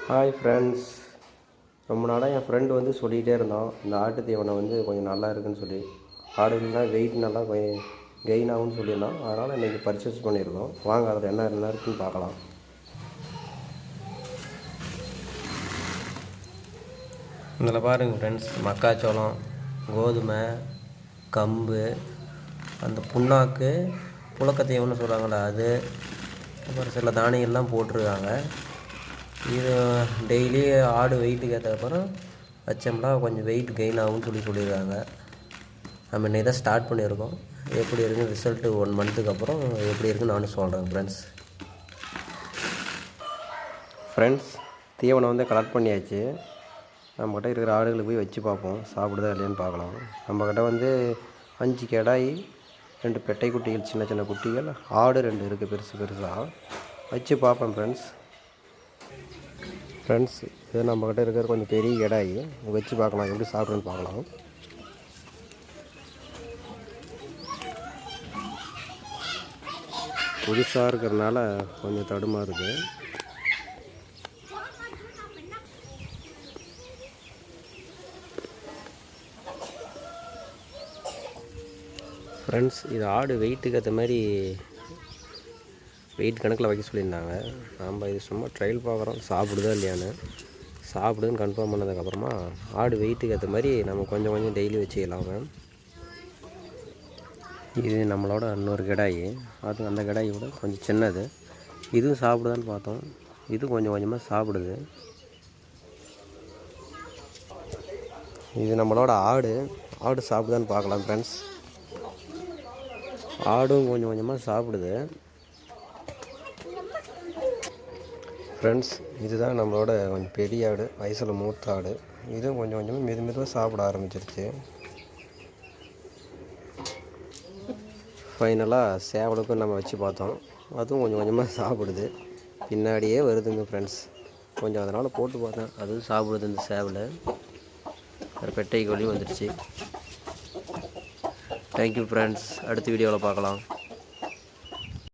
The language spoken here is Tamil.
Hi friends. ரொம்ப நாளாக என் ஃப்ரெண்டு வந்து சொல்லிகிட்டே இருந்தான், இந்த ஆட்டு தீவனம் வந்து கொஞ்சம் நல்லா இருக்குன்னு சொல்லி. ஆடுகள்லாம் வெயிட் நல்லா கெயின் ஆகும்னு சொல்லியிருந்தான். அதனால் இன்றைக்கி பர்ச்சேஸ் பண்ணியிருக்கோம். வாங்க அதில் என்ன இருக்குன்னு பார்க்கலாம். இதில் பாருங்கள் ஃப்ரெண்ட்ஸ், மக்காச்சோளம், கோதுமை, கம்பு, அந்த புண்ணாக்கு, புழக்க தீவனம்னு சொல்கிறாங்களே அது, அப்புறம் சில தானியங்கள்லாம் போட்டிருக்காங்க. இது டெய்லி ஆடு வெயிட்டுக்கு ஏற்றப்பறம் வச்சோம்னா கொஞ்சம் வெயிட் கெயின் ஆகும்னு சொல்லியிருக்காங்க. நம்ம இன்னைக்கு தான் ஸ்டார்ட் பண்ணியிருக்கோம். எப்படி இருக்குன்னு ரிசல்ட்டு 1 மந்த்துக்கு அப்புறம் எப்படி இருக்குன்னு நானும் சொல்கிறேன் ஃப்ரெண்ட்ஸ். தீவனம் வந்து கலெக்ட் பண்ணியாச்சு. நம்மக்கிட்ட இருக்கிற ஆடுகளுக்கு போய் வச்சு பார்ப்போம், சாப்பிடுதா இல்லையான்னு பார்க்கலாம். நம்மக்கிட்ட வந்து 5 கிடாய், 2 பெட்டை குட்டிகள், சின்ன சின்ன குட்டிகள், ஆடு 2 இருக்குது பெருசாக. வச்சு பார்ப்பேன் ஃப்ரெண்ட்ஸ். இது நம்மக்கிட்ட இருக்கிற கொஞ்சம் பெரிய கிடாய், வச்சு பார்க்கலாம் எப்படி சாப்பிட்றேன்னு பார்க்கலாம். புதுசாக இருக்கிறதுனால கொஞ்சம் தடுமாறுது. ஃப்ரெண்ட்ஸ், இது ஆடு வெயிட்டுக்கு ஏற்ற மாதிரி வெயிட் கணக்கில் வைக்க சொல்லியிருந்தாங்க. நம்ம இது சும்மா ட்ரையல் பார்க்குறோம், சாப்பிடுதா இல்லையான்னு. சாப்பிடுதுன்னு கன்ஃபார்ம் பண்ணதுக்கப்புறமா ஆடு வெயிட்டுக்கு ஏற்ற மாதிரி நம்ம கொஞ்சம் டெய்லி வச்சுக்கலாம். இது நம்மளோட இன்னொரு கிடாய், அது அந்த கிடாயை விட கொஞ்சம் சின்னது. இதுவும் சாப்பிடுதான்னு பார்த்தோம், இது கொஞ்சமாக சாப்பிடுது. இது நம்மளோட ஆடு சாப்பிடுதான்னு பார்க்கலாம் ஃப்ரெண்ட்ஸ். ஆடும் கொஞ்சமாக சாப்பிடுது ஃப்ரெண்ட்ஸ். இதுதான் நம்மளோட கொஞ்சம் பெரிய ஆடு, வயசில் மூத்த ஆடு. இதுவும் கொஞ்சமாக மெதுவாக சாப்பிட ஆரம்பிச்சிருச்சு. ஃபைனலாக சேவலுக்கும் நம்ம வச்சு பார்த்தோம், அதுவும் கொஞ்சமாக சாப்பிடுது. பின்னாடியே வருதுங்க ஃப்ரெண்ட்ஸ். கொஞ்சம் அதனால் போட்டு பார்த்தேன், அதுவும் சாப்பிடுது. இந்த சேவலை வேறு பெட்டை கோழி வந்துடுச்சு. Thank you friends. அடுத்த வீடியோவில் பார்க்கலாம்.